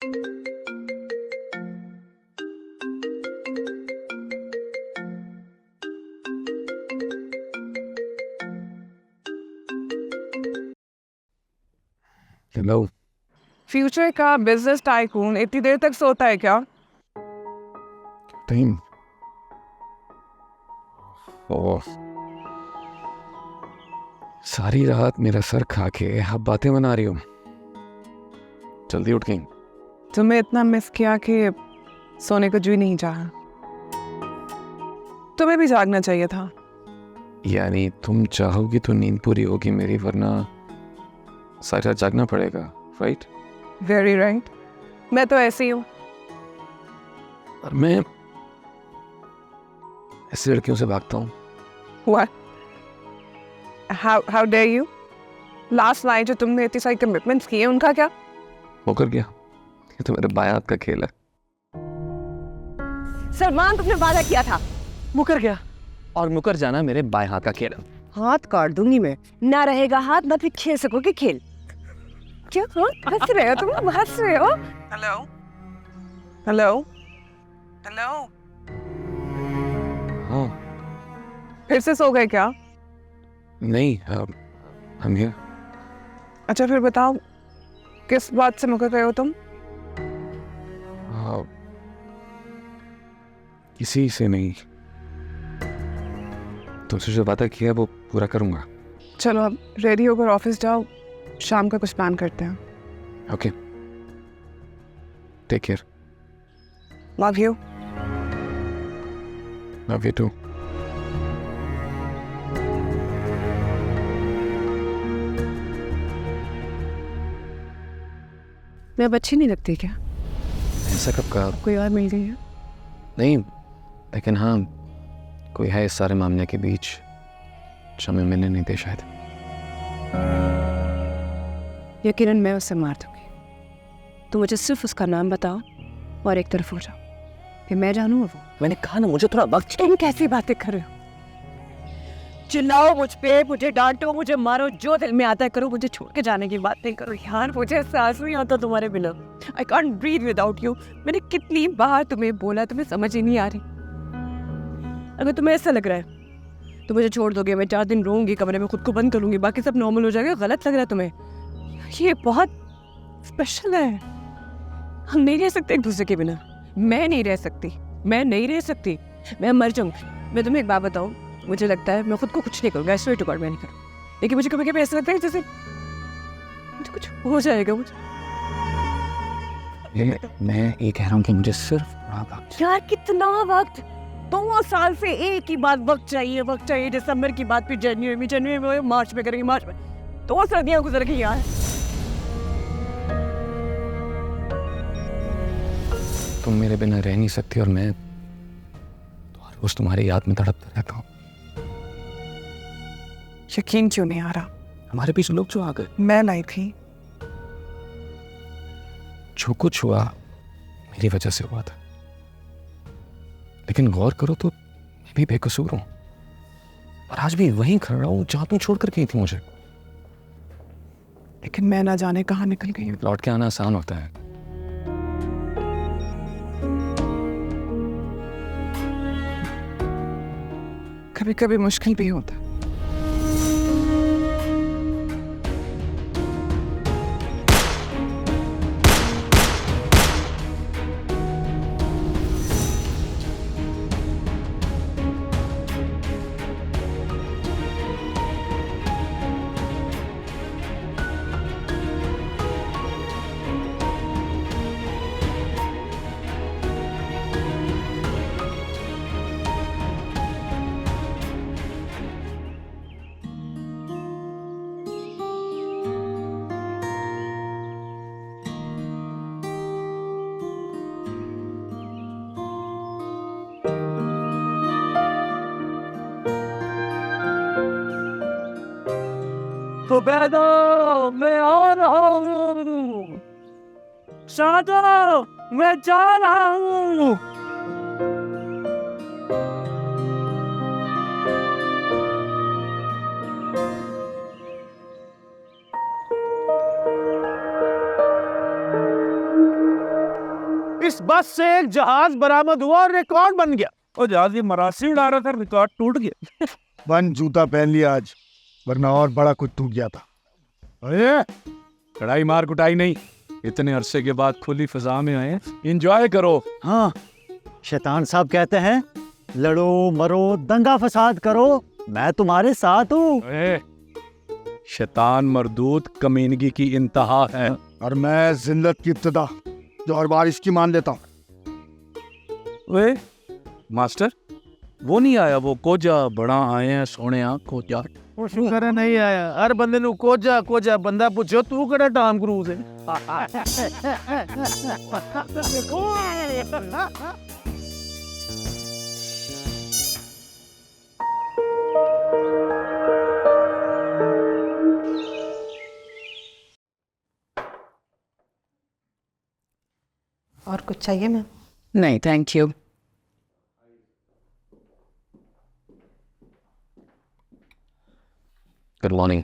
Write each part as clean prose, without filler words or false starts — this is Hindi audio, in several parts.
हेलो। फ्यूचर का बिजनेस टाइकून इतनी देर तक सोता है क्या? टाइम। ओह, सारी रात मेरा सर खा के आप बातें बना रही हो। जल्दी उठ गई। तुम्हें इतना मिस किया कि सोने को जी नहीं चाहा। तुम्हें भी जागना चाहिए था। यानी तुम चाहोगी तो नींद पूरी होगी मेरी, वरना सारी रात जागना पड़ेगा, राइट? Very right. मैं तो ऐसी हूँ। और मैं ऐसी लड़कियों से भागता हूँ। What? How dare you? Last night जो तुमने इतनी सारी कमिटमेंट्स किए उनका क्या? मुकर गया। ये तो मेरे बाएं हाथ का खेल है। सलमान, तुमने वादा किया था। मुकर गया, और मुकर जाना मेरे बाएं हाथ का खेल है। हाथ काट दूंगी मैं, ना रहेगा हाथ ना फिर खेल सकोगे खेल। क्या हंस रहे हो तुम? हंस रहे हो? Hello hello hello. हाँ। फिर से सो गए क्या? नहीं, हम हियर। अच्छा फिर बताओ, किस बात से मुकर गए हो तुम? किसी से नहीं, तुमसे जो वादा किया वो पूरा करूंगा। चलो अब रेडी होकर ऑफिस जाओ, शाम का कुछ प्लान करते हैं। Okay, take care. Love you. Love you too. मैं अब अच्छी नहीं लगती क्या? ऐसा कब कहा? कोई और मिल गई है? नहीं, लेकिन हाँ, कोई है इस सारे मामले के बीच जो हमें मिलने नहीं दे शायद। यकीनन मैं उसे मार दूंगी। तुम मुझे सिर्फ उसका नाम बताओ और एक तरफ हो जाओ, फिर मैं जानूंगा वो। मैंने कहा ना, मुझे थोड़ा वक्त। तुम कैसी बातें कर रहे हो? चिल्लाओ मुझ पे, मुझे डांटो, मुझे मारो, जो दिल में आता है करो, मुझे छोड़ के जाने की बात नहीं करो यार। मुझे सांस नहीं आता तुम्हारे बिना। I can't breathe without you. मैंने कितनी बार तुम्हें बोला, तुम्हें समझ ही नहीं आ रही। अगर तुम्हें ऐसा लग रहा है तो मुझे छोड़ दोगे, मैं 4 दिन रहूंगी, कमरे में खुद को बंद करूंगी, बाकी सब नॉर्मल हो जाएगा। गलत लग रहा है तुम्हें? ये बहुत स्पेशल है। हम नहीं रह सकते एक दूसरे के बिना। मैं नहीं रह सकती, मैं नहीं रह सकती, मैं मर जाऊंगी। मैं तुम्हें एक बात बताऊं, मुझे लगता है मैं खुद को कुछ नहीं करूंगा, आई स्वेयर टू गॉड मैं नहीं करूँ। लेकिन मुझे कभी कभी ऐसा लगता है जैसे मुझे कुछ हो जाएगा। मुझे मैं ये कह रहा हूँ कि मुझे सिर्फ थोड़ा वक्त। यार कितना वक्त? 2 साल से एक ही बात, वक्त चाहिए वक्त चाहिए। दिसंबर की बात फिर जनवरी में, मार्च में करेंगे, मार्च में। 2 सर्दियां गुजर गई यार। तुम मेरे बिना रह नहीं सकती और मैं तो हर रोज तुम्हारी याद में तड़पता रहता हूँ। यकीन क्यों नहीं आ रहा? हमारे बीच लोग जो आ गए, मैं लाई थी। जो कुछ हुआ मेरी वजह से हुआ था, लेकिन गौर करो तो मैं भी बेकसूर हूं और आज भी वहीं खड़ा हूं जहां तुम छोड़ कर गई थी मुझे। लेकिन मैं ना जाने कहाँ निकल गई हूँ। लौट के आना आसान होता है, कभी कभी मुश्किल भी होता है। सुबेदा, मैं आ रहा हूँ। शादा, मैं जा रहा हूँ। इस बस से एक जहाज बरामद हुआ और रिकॉर्ड बन गया। और जहाज ये मरासी उड़ा रहा था, रिकॉर्ड टूट गया। बंद जूता पहन लिया आज, वरना और बड़ा कुछ टूट गया था। अरे कढ़ाई मार कुटाई नहीं, इतने अरसे के बाद खुली फिजा में आए, एंजॉय करो। हाँ, शैतान साहब कहते हैं लड़ो मरो दंगा फसाद करो, मैं तुम्हारे साथ हूँ। शैतान मरदूत कमीनगी की इंतहा है। और मैं जिल्लत की इब्तिदा, जो हर बार इसकी मान लेता हूँ। वे मास्टर वो नहीं आया, वो कोजा बड़ा आए हैं सोने कोजा। वो शुक्र है नहीं आया। हर बंदे नु कोजा कोजा बंदा पूछो तू केड़ा टॉम क्रूज है। और कुछ चाहिए मैम? नहीं thank you. Good morning.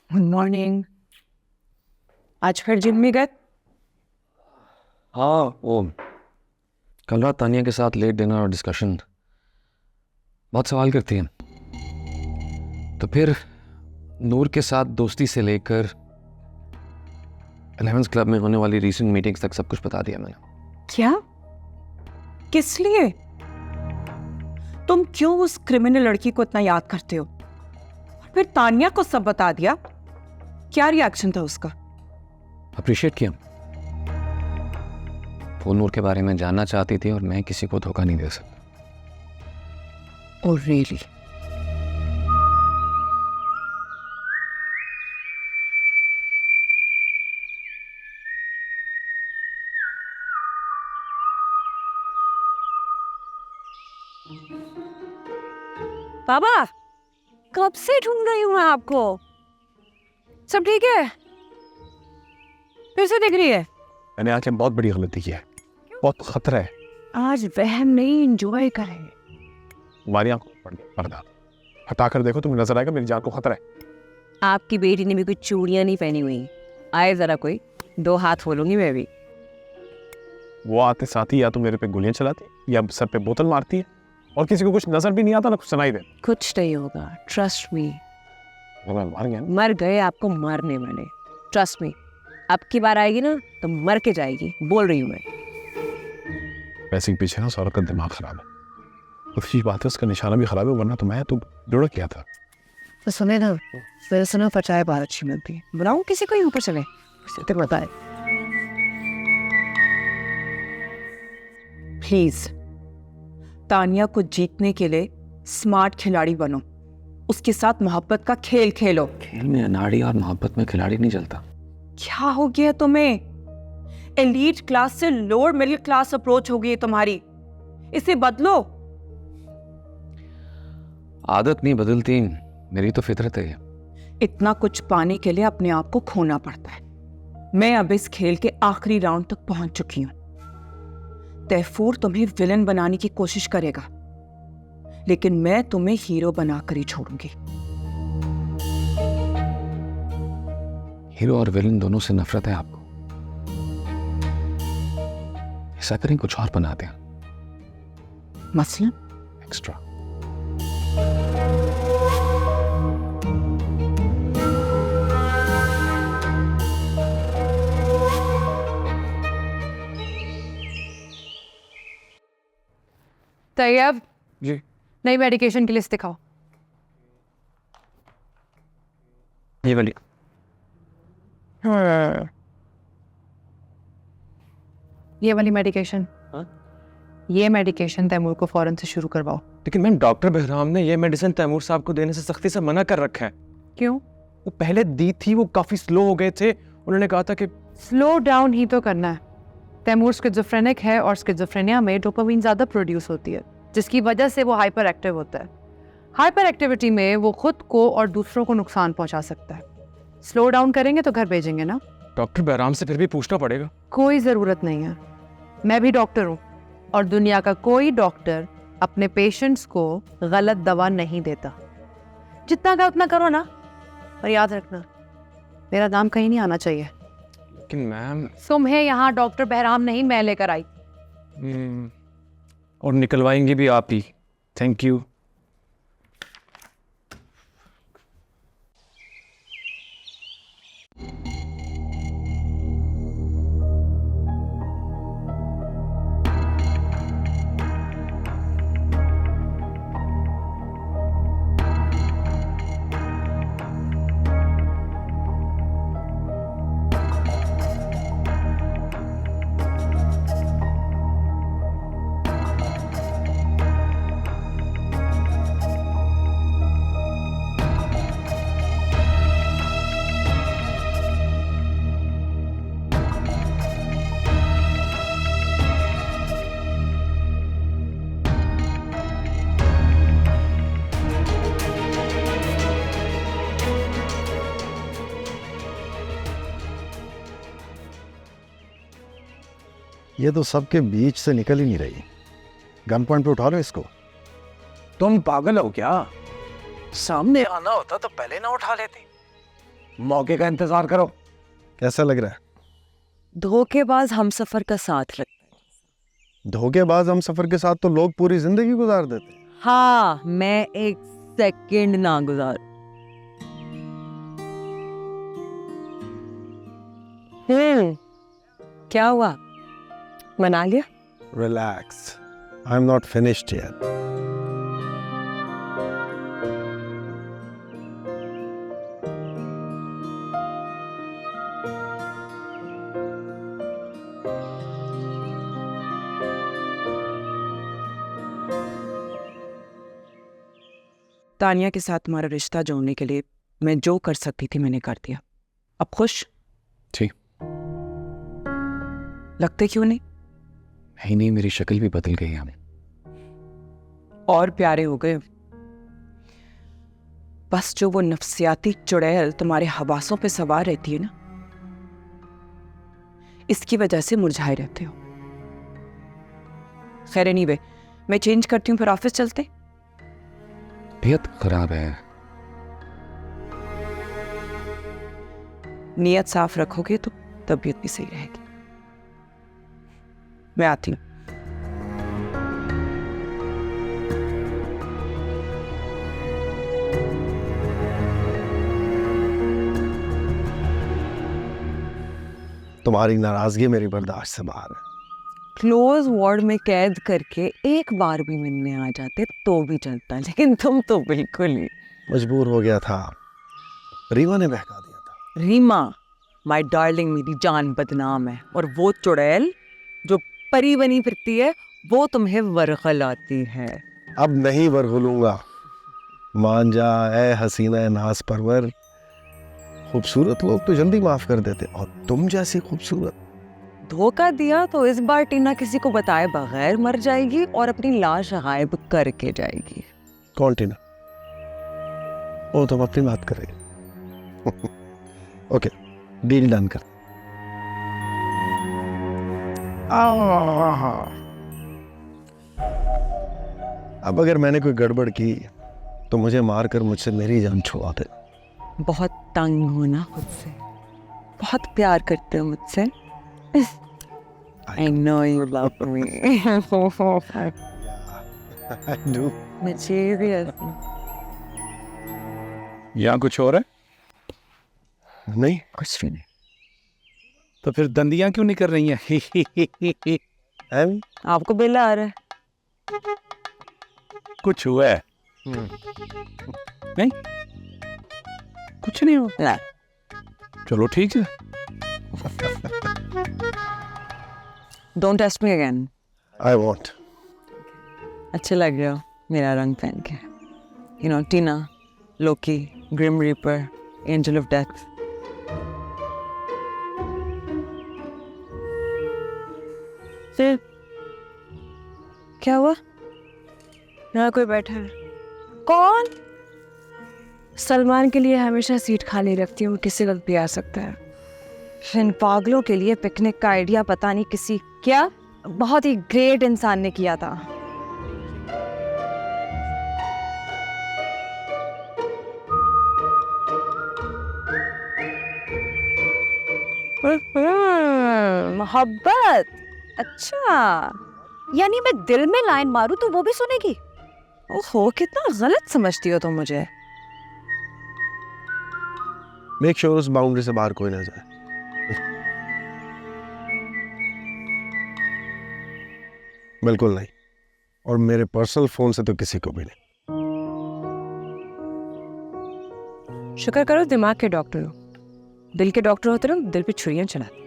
Good morning. आज फिर जिम में गए? हाँ, वो कल रात तानिया के साथ लेट डिनर और डिस्कशन, बहुत सवाल करती है। तो फिर नूर के साथ दोस्ती से लेकर 11th क्लब में होने वाली रीसेंट मीटिंग्स तक सब कुछ बता दिया मैंने। क्या? किस लिए? तुम क्यों उस क्रिमिनल लड़की को इतना याद करते हो? और फिर तानिया को सब बता दिया? क्या रिएक्शन था उसका? अप्रिशिएट किया। वो नूर के बारे में जानना चाहती थी और मैं किसी को धोखा नहीं दे सकता। Oh really? बाबा, कब से ढूंढ रही हूँ मैं आपको। सब ठीक है? फिर से दिख रही है? मैंने आज बहुत बड़ी गलती की है, बहुत खतरा है। आज वहम नहीं, एंजॉय करें। हमारी आंखों पर पर्दा हटा कर देखो, तुम्हें नजर आएगा मेरी जान को खतरा है। आपकी बेटी ने भी कोई चूड़ियां नहीं पहनी हुई। आए जरा कोई, 2 हाथ खोलूंगी मैं भी। वो आते साथ ही या तो मेरे पे गोलियां चलाती या सर पे बोतल मारती है, और किसी को कुछ नजर भी नहीं आता ना कुछ सुनाई दे। कुछ नहीं होगा, ट्रस्ट मी। मैं मार गया ना। मर गए आपको मारने वाले, ट्रस्ट मी। अब की बार आएगी ना तो मर के जाएगी, बोल रही हूँ मैं। पैसे के पीछे ना उस औरत का दिमाग खराब है। अच्छी बात है, उसका निशाना भी खराब है, वरना तो मैं तो जुड़ गया था। तो सुने ना, मेरे सुना पर चाय बहुत अच्छी मिलती है। बुलाऊं किसी को, ऊपर चले तो बताए प्लीज। तानिया को जीतने के लिए स्मार्ट खिलाड़ी बनो, उसके साथ मोहब्बत का खेल खेलो। खेल में अनाड़ी और मोहब्बत में खिलाड़ी नहीं चलता। क्या हो गया तुम्हें? एलीट क्लास से लोअर मिडिल क्लास अप्रोच हो गई है तुम्हारी, इसे बदलो। आदत नहीं बदलती, मेरी तो फितरत है। इतना कुछ पाने के लिए अपने आप को खोना पड़ता है। मैं अब इस खेल के आखिरी राउंड तक पहुंच चुकी हूं। तैफूर तुम्हें विलन बनाने की कोशिश करेगा, लेकिन मैं तुम्हें हीरो बनाकर ही छोड़ूंगी। हीरो और विलन दोनों से नफरत है आपको। ऐसा करें कुछ और बनाते हैं। मसलन एक्स्ट्रा। तैयब जी नई मेडिकेशन की लिस्ट दिखाओ। ये वाली। ये वाली मेडिकेशन। हाँ? ये मेडिकेशन तैमूर को फौरन से शुरू करवाओ। लेकिन मैम डॉक्टर बहराम ने ये मेडिसिन तैमूर साहब को देने से सख्ती से मना कर रखा है। क्यों? वो पहले दी थी, वो काफी स्लो हो गए थे। उन्होंने कहा था कि स्लो डाउन ही तो करना है। तैमूर स्किज़ोफ्रेनिक है और स्किज़ोफ्रेनिया में डोपामीन ज़्यादा प्रोड्यूस होती है, जिसकी वजह से वो हाइपर एक्टिव होता है। हाइपर एक्टिविटी में वो खुद को और दूसरों को नुकसान पहुंचा सकता है। स्लो डाउन करेंगे तो घर भेजेंगे ना। डॉक्टर बहराम से फिर भी पूछना पड़ेगा। कोई ज़रूरत नहीं है, मैं भी डॉक्टर हूँ और दुनिया का कोई डॉक्टर अपने पेशेंट्स को गलत दवा नहीं देता। जितना का उतना करो ना, और याद रखना मेरा नाम कहीं नहीं आना चाहिए। लेकिन मैम तुम्हें यहाँ डॉक्टर बहराम नहीं मैं लेकर आई। और निकलवाएंगे भी आप ही। Thank you. ये तो सबके बीच से निकल ही नहीं रही। गन पॉइंट पे उठा लो इसको। तुम पागल हो क्या? सामने आना होता तो पहले ना उठा लेते। मौके का इंतजार करो। कैसा लग रहा है? धोखेबाज हम सफर का साथ लगता है। धोखेबाज हम सफर के साथ तो लोग पूरी जिंदगी गुजार देते हैं। हाँ, मैं एक सेकंड ना गुजार। क्या हुआ? मना लिया? Relax. I'm not finished yet. Tania के साथ तुम्हारा रिश्ता जोड़ने के लिए मैं जो कर सकती थी मैंने कर दिया। अब खुश? ठीक। लगते क्यों नहीं? नहीं नहीं, मेरी शक्ल भी बदल गई है। और प्यारे हो गए। बस जो वो नफ्सियाती चुड़ैल तुम्हारे हवासों पे सवार रहती है ना, इसकी वजह से मुरझाए रहते हो। खैर एनीवे, मैं चेंज करती हूँ, फिर ऑफिस चलते। तबीयत खराब है। नियत साफ रखोगे तो तबीयत भी सही रहेगी। मैं आती हूँ। तुम्हारी नाराजगी मेरी बर्दाश्त से बाहर है। क्लोज वार्ड में कैद करके एक बार भी मिलने आ जाते तो भी चलता, लेकिन तुम तो बिल्कुल ही मजबूर हो गया था। रीमा ने बहका दिया था। रीमा, माय डार्लिंग, मेरी जान बदनाम है, और वो चुड़ैल जो परी बनी फिरती है वो तुम्हें वरगलाती है। अब नहीं वरगलूंगा। मान जा ए हसीना नाज परवर। खूबसूरत लोग तो जल्दी माफ कर देते, और तुम जैसी खूबसूरत। धोखा दिया तो इस बार टीना किसी को बताए बगैर मर जाएगी और अपनी लाश गायब करके जाएगी। कौन टीना? ओ, तुम अपनी बात कर रही हो। ओके, डील डन कर। अब अगर मैंने कोई गड़बड़ की तो मुझे मारकर मुझसे मेरी जान छुड़वा दे। बहुत तंग हो ना खुद से, बहुत प्यार करते हो मुझसे। I know you love me. I do. Mysterious. यहाँ कुछ और है? नहीं, कुछ भी नहीं। तो फिर दंदियां क्यों नहीं कर रही हैं? आपको बिल आ रहा है? कुछ हुआ है? नहीं, कुछ नहीं हुआ। ना। चलो ठीक है। Don't test me again. I won't. अच्छे लग रहे हो मेरा रंग पहन के। You know, Tina, Loki, grim reaper, angel of death. फिर क्या हुआ? यहाँ कोई बैठा है। कौन? सलमान के लिए हमेशा सीट खाली रखती हूँ, किसी वक्त भी आ सकता है। इन पागलों के लिए पिकनिक का आइडिया पता नहीं किसी क्या बहुत ही ग्रेट इंसान ने किया था। मोहब्बत। अच्छा, यानी मैं दिल में लाइन मारूं तो वो भी सुनेगी? ओहो, कितना गलत समझती हो तुम मुझे। मेक श्योर उस बाउंड्री से बाहर कोई ना जाए। बिल्कुल नहीं, और मेरे पर्सनल फोन से तो किसी को भी नहीं। शुक्र करो दिमाग के डॉक्टर हो, दिल के डॉक्टर होते ना दिल पे छुरियां चलाते।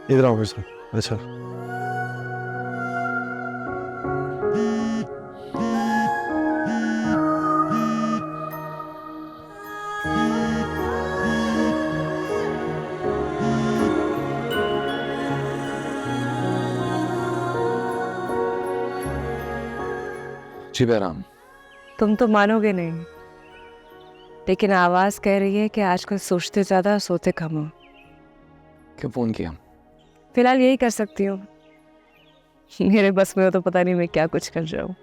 इधर आओ मिस्टर। अच्छा, जी बहराम। तुम तो मानोगे नहीं, लेकिन आवाज कह रही है कि आजकल सोचते ज्यादा सोते कम हो। क्यों फ़ोन किया? फिलहाल यही कर सकती हूँ, मेरे बस में हो तो पता नहीं मैं क्या कुछ कर जाऊँ।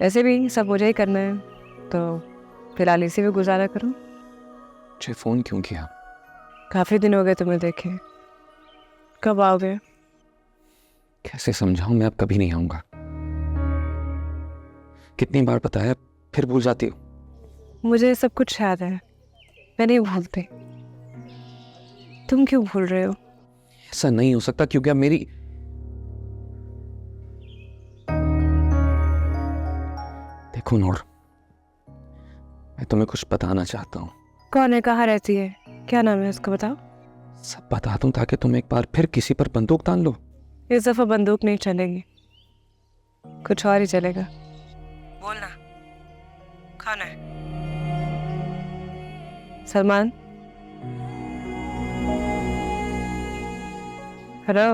ऐसे भी सब मुझे ही करना है, तो फिलहाल इसी में गुजारा करो। मुझे फ़ोन क्यों किया? काफी दिन हो गए तुम्हें देखे, कब आओगे? कैसे समझाऊं, मैं अब कभी नहीं आऊंगा। कितनी बार बताया, फिर भूल जाती हो। मुझे सब कुछ याद है, मैं नहीं भूलती। तुम क्यों भूल रहे हो? ऐसा नहीं हो सकता, क्योंकि अब मेरी देखो नूर, मैं तुम्हें कुछ बताना चाहता हूँ। कौन है, कहाँ रहती है, क्या नाम है उसका, बताओ। सब बता दूं ताकि तुम एक बार फिर किसी पर बंदूक तान लो। इस दफा बंदूक नहीं चलेगी, कुछ और ही चलेगा। बोलना, कौन है? सलमान? हेलो?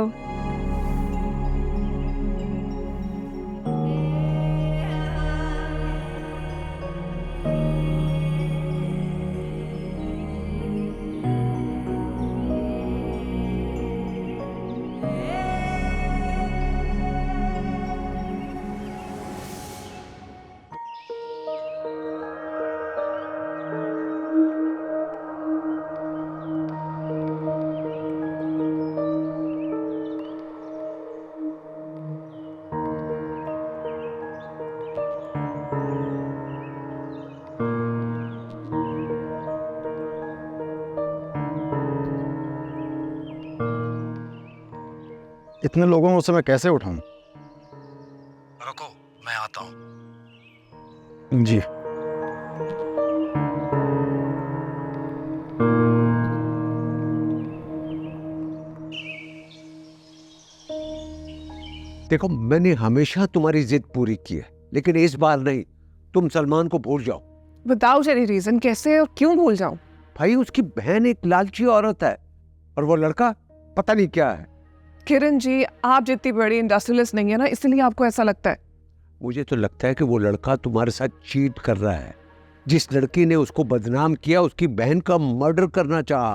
इतने लोगों को मैं कैसे उठाऊं? रुको, मैं आता हूं। जी। देखो, मैंने हमेशा तुम्हारी जिद पूरी की है, लेकिन इस बार नहीं। तुम सलमान को भूल जाओ। बताओ जरा रीजन, कैसे और क्यों भूल जाऊं? भाई, उसकी बहन एक लालची औरत है, और वो लड़का पता नहीं क्या है। किरण जी, आप जितनी बड़ी इंडस्ट्रियलिस्ट नहीं है ना, इसलिए आपको ऐसा लगता है। मुझे तो लगता है कि वो लड़का तुम्हारे साथ चीट कर रहा है। जिस लड़की ने उसको बदनाम किया, उसकी बहन का मर्डर करना चाहा।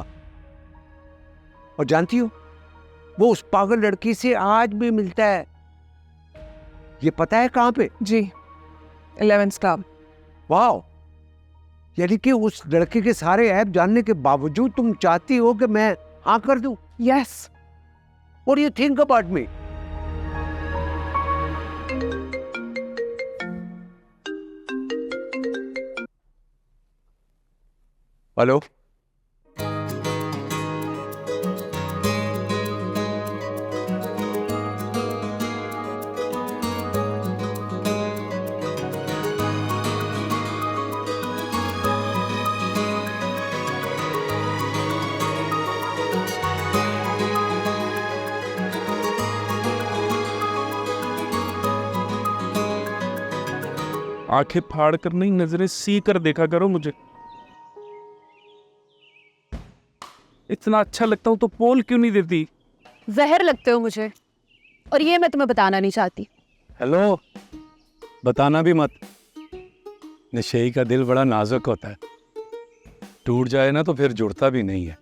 और जानती हो, वो उस पागल लड़की से आज भी मिलता है। ये पता है कहां पे? जी, 11 स्टार। वाह, यानी कि उस लड़के के सारे ऐप जानने के बावजूद तुम चाहती हो कि मैं हाँ कर दूं? Yes. What do you think about me? Hello? आंखें फाड़ कर नहीं, नजरें सी कर देखा करो मुझे। इतना अच्छा लगता हूं तो पोल क्यों नहीं देती? जहर लगते हो मुझे। और ये मैं तुम्हें बताना नहीं चाहती। हेलो, बताना भी मत। नशेई का दिल बड़ा नाजुक होता है, टूट जाए ना तो फिर जुड़ता भी नहीं है।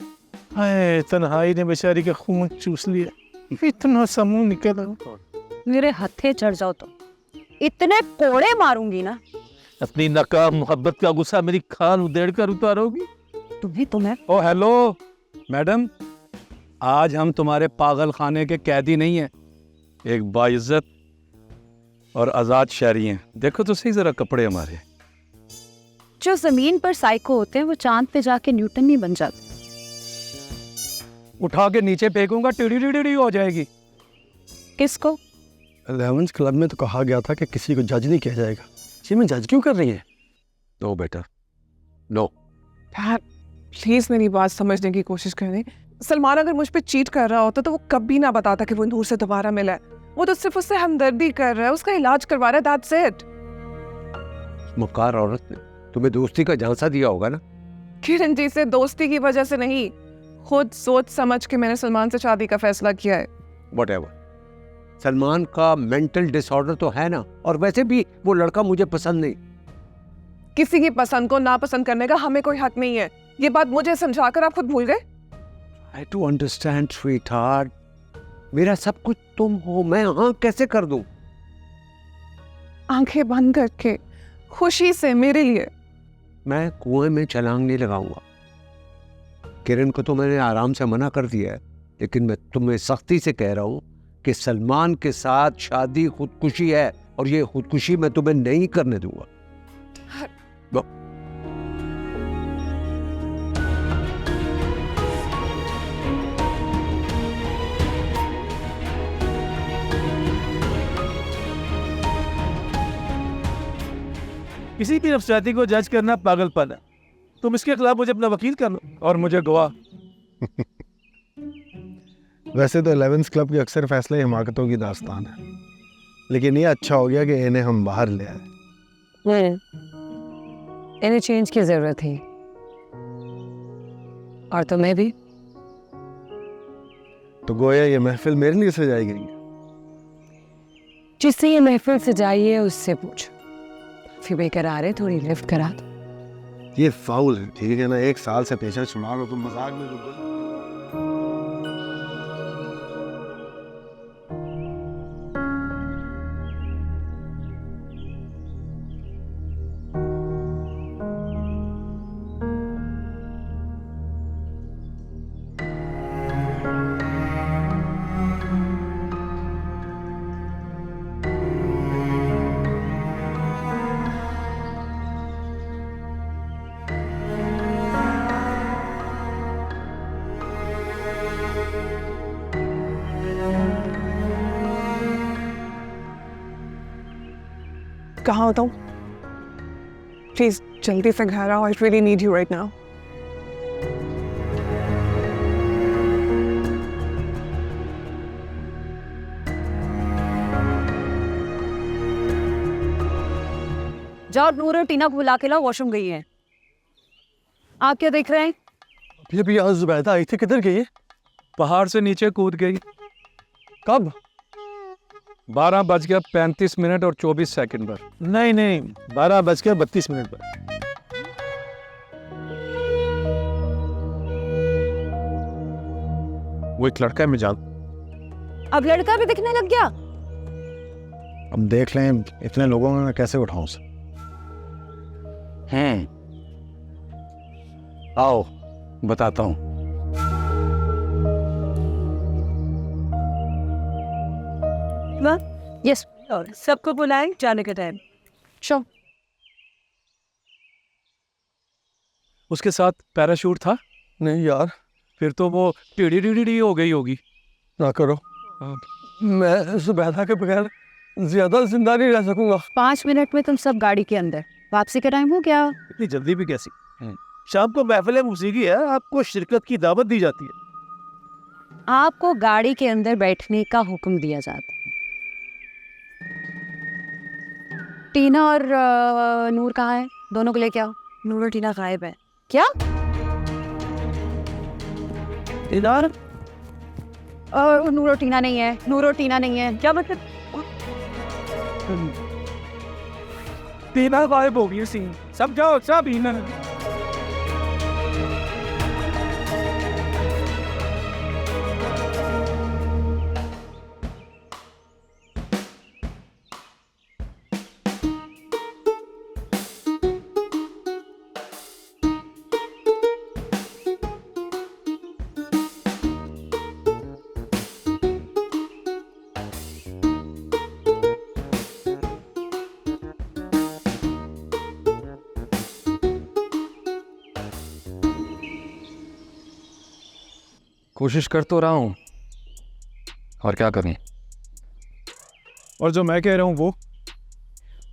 हाय, तन्हाई ने बेचारी का खून चूस लिया, इतना समूह निकला। मेरे हथे चढ़ जाओ तो इतने कोड़े मारूंगी ना। अपनी नकाब मोहब्बत का गुस्सा मेरी खाल उधेड़ कर उतारोगी। तुम्हें ओ हेलो मैडम, आज हम तुम्हारे पागल खाने के कैदी नहीं हैं, एक बाइज्जत और आज़ाद शहरी हैं। देखो तो सही जरा कपड़े हमारे। जो जमीन पर साइको होते हैं वो चांद पे जाके न्यूटन नहीं बन जाते। उठा के नीचे फेंकूंगा, टिड़ी टिड़ी हो जाएगी। किसको? 11th क्लब में तो कहा गया था कि किसी को जज नहीं किया जाएगा। जी मैं जज क्यों कर रही है? नो बेटा, नो। डैड प्लीज मेरी बात समझने की कोशिश करें। सलमान अगर मुझ पे चीट कर रहा होता तो वो कभी ना बताता कि वो नूर से दोबारा मिला है। वो तो सिर्फ उससे हमदर्दी कर रहा है, उसका इलाज करवा रहा है, दैट्स इट। मकार औरत ने तुम्हें दोस्ती का झांसा दिया होगा ना। किरण जी से दोस्ती की वजह से नहीं, खुद सोच समझ के मैंने सलमान से शादी का फैसला किया है। Whatever. सलमान का मेंटल डिसऑर्डर तो है ना, और वैसे भी वो लड़का मुझे पसंद नहीं। किसी की पसंद को नापसंद करने का हमें कोई हक नहीं है। ये बात मुझे समझाकर आप खुद भूल गए। I do understand, sweetheart. मेरा सब कुछ तुम हो, मैं हाँ कैसे कर दूं? आंखें बंद करके खुशी से मेरे लिए। मैं कुएं में छलांग नहीं लगाऊंगा। किरण को तो मैंने आराम से मना कर दिया है, लेकिन मैं तुम्हें सख्ती से कह रहा हूं कि सलमान के साथ शादी खुदकुशी है, और ये खुदकुशी मैं तुम्हें नहीं करने दूंगा। किसी की नफसियाती को जज करना पागलपन है। तुम इसके खिलाफ मुझे अपना वकील कर लो और मुझे गवाह। वैसे तो 11th क्लब के अक्सर फैसले हिमाकतों की दास्तान है, लेकिन ये अच्छा हो गया कि इन्हें हम बाहर ले आए। इन्हें चेंज की जरूरत थी, और तुम्हें भी। तो गोया ये महफिल मेरे लिए सजाई गई है। जिससे ये महफिल सजाई है उससे पूछो। फिर बेकरार थोड़ी लिफ्ट करा दो। ये फाउल है, ठीक है ना? 1 साल से पेशा छुड़ा लो तुम, मजाक में तो। कहाँ होता हूँ? प्लीज जल्दी से घर आओ। I really need you right now. जाओ नूर और टीना को बुला के लाओ, वॉशरूम गई है। आप क्या देख रहे हैं? अभी यहाँ जुबैदा आई थी, किधर गई है? पहाड़ से नीचे कूद गई। कब? 12:35 और 24 सेकंड पर। नहीं नहीं, 12:32 पर। वो एक लड़का है, मैं जान। अब लड़का भी दिखने लग गया। अब देख लें, इतने लोगों में मैं कैसे उठाऊं उसे? आओ बताता हूँ। यस, और सबको बुलाएं, जाने का टाइम। शो उसके साथ पैराशूट था? नहीं यार, फिर तो वो टीडी हो गई होगी। ना करो, मैं जुबैदा के बगैर ज्यादा जिंदा नहीं रह सकूंगा। 5 मिनट में तुम सब गाड़ी के अंदर। वापसी का टाइम हो गया। इतनी जल्दी भी कैसी? शाम को महफिल मूसीकी है, आपको शिरकत की दावत दी जाती है। आपको गाड़ी के अंदर बैठने का हुक्म दिया जाता है। टीना और नूर कहाँ है? दोनों को लेके आओ। नूर और टीना गायब है। क्या? इधर नूरो टीना नहीं है, नूरो टीना नहीं है, क्या मतलब? टीना गायब हो गई सीन, समझाओ सब हीना। कोशिश कर तो रहा हूँ, और क्या करूँ? और जो मैं कह रहा हूँ वो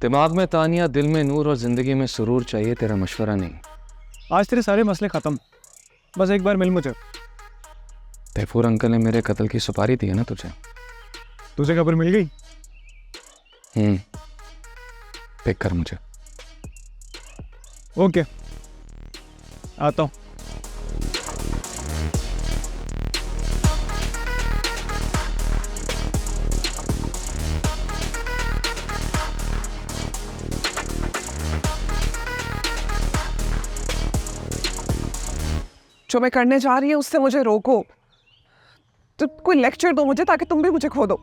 दिमाग में तानिया, दिल में नूर और जिंदगी में सुरूर चाहिए, तेरा मशवरा नहीं। आज तेरे सारे मसले खत्म, बस एक बार मिल मुझे। तैफूर अंकल ने मेरे कत्ल की सुपारी दी है ना तुझे? तुझे खबर मिल गई? पिक कर मुझे। ओके, आता हूँ। जो मैं करने जा रही हूँ उससे मुझे रोको। तो कोई लेक्चर दो मुझे ताकि तुम भी मुझे खो दो।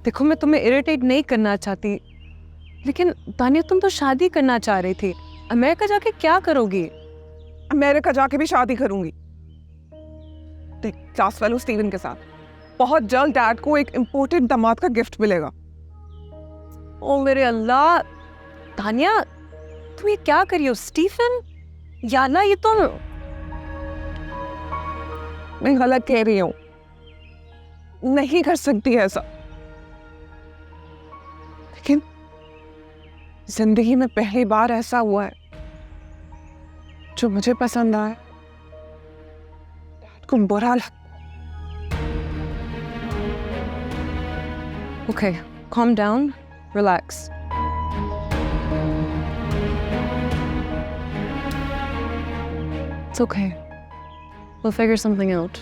देखो मैं तुम्हें इरिटेट नहीं करना चाहती, लेकिन तानिया तुम तो शादी करना चाह रही थी। अमेरिका जाके क्या करोगी? अमेरिका जाके भी शादी करूंगी। देख, क्लास फेलो स्टीवन के साथ बहुत जल्द डैड को एक इम्पोर्टेड दामाद का गिफ्ट मिलेगा। ओ मेरे अल्लाह, तानिया तुम ये क्या करी हो? स्टीफन या ना, ये तुम मैं गलत कह रही हूँ, नहीं कर सकती ऐसा। लेकिन जिंदगी में पहली बार ऐसा हुआ है जो मुझे पसंद आया, डैड को बुरा लगा। Okay, calm down, relax. It's okay. We'll figure something out.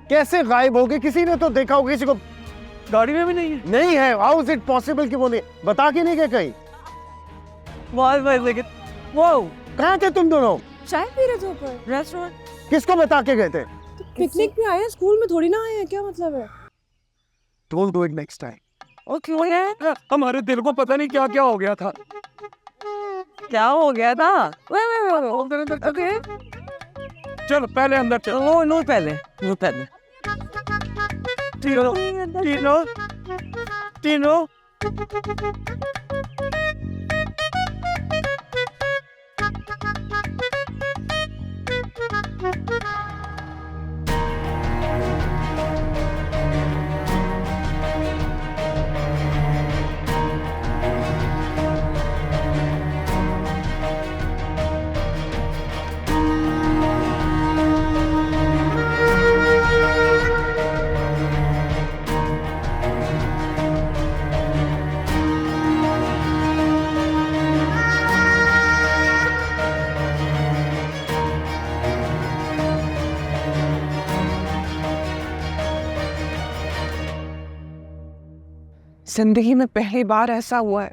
कैसे गायब हो गए? किसी ने तो देखा होगा, किसी को गाड़ी में भी नहीं है। नहीं है। हाउ इज इट पॉसिबल कि वो नहीं बता के नहीं गए कहीं? वो कहाँ थे तुम दोनों? चाय पी रहे थे ऊपर रेस्टोरेंट। किसको बता के गए थे? पिकनिक पे आए हैं, स्कूल में थोड़ी ना आए हैं, क्या मतलब है? Don't do it next time. Okay हो गया? हमारे दिल को पता नहीं क्या क्या हो गया था। क्या हो गया था? ओके चलो पहले अंदर चलो। वो नूर पहले, नूर पहले। तीनों तीनों तीनों जिंदगी में पहली बार ऐसा हुआ है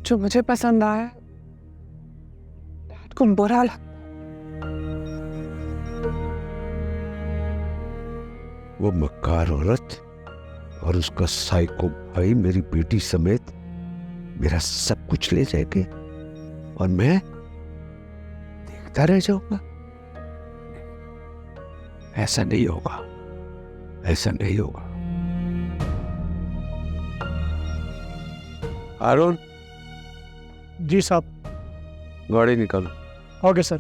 जो मुझे पसंद आया, डैड को बुरा लगा। वो मक्कार औरत और उसका साइको भाई मेरी बेटी समेत मेरा सब कुछ ले जाएंगे और मैं देखता रह जाऊंगा। ऐसा नहीं होगा, ऐसा नहीं होगा। हारून, जी साहब। गाड़ी निकालो। Okay sir.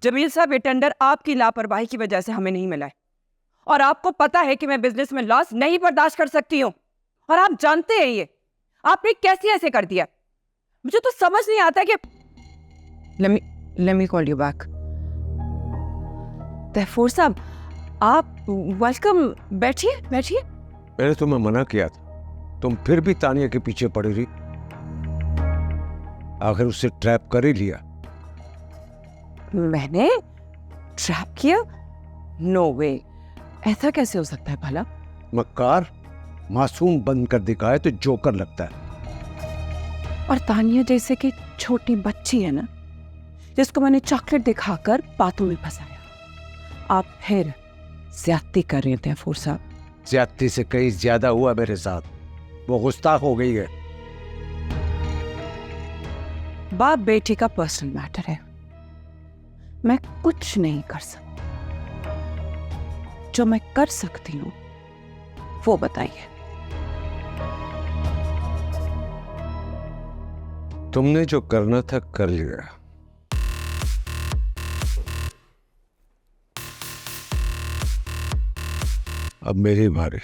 जमील साहब, ये टेंडर आपकी लापरवाही की वजह से हमें नहीं मिला है और आपको पता है कि मैं बिजनेस में लॉस नहीं बर्दाश्त कर सकती हूँ और आप जानते हैं ये। आपने कैसे ऐसे कर दिया? मुझे तो समझ नहीं आता कि let me call you back. तैफूर साहब, आप वेलकम, बैठिए बैठिए। मैंने तुम्हें मना किया था, तुम फिर भी तानिया के पीछे पड़ी रही। आखिर उससे ट्रैप कर ही लिया। मैंने ट्रैप किया? नो वे, ऐसा कैसे हो सकता है भला? मक्कार, मासूम बन कर दिखाए तो जोकर लगता है। और तानिया जैसे कि छोटी बच्ची है ना, जिसको मैंने चॉकलेट दिखाकर बातों में फंसाया, आप फिर ज्यादती कर रहे थे तैफूर साहब। ज्यादती से कहीं ज्यादा हुआ मेरे साथ, वो गुस्ताख हो गई है। बाप बेटी का पर्सनल मैटर है, मैं कुछ नहीं कर सकती। जो मैं कर सकती हूँ वो बताइए। तुमने जो करना था कर लिया। अब मेरी बारिश।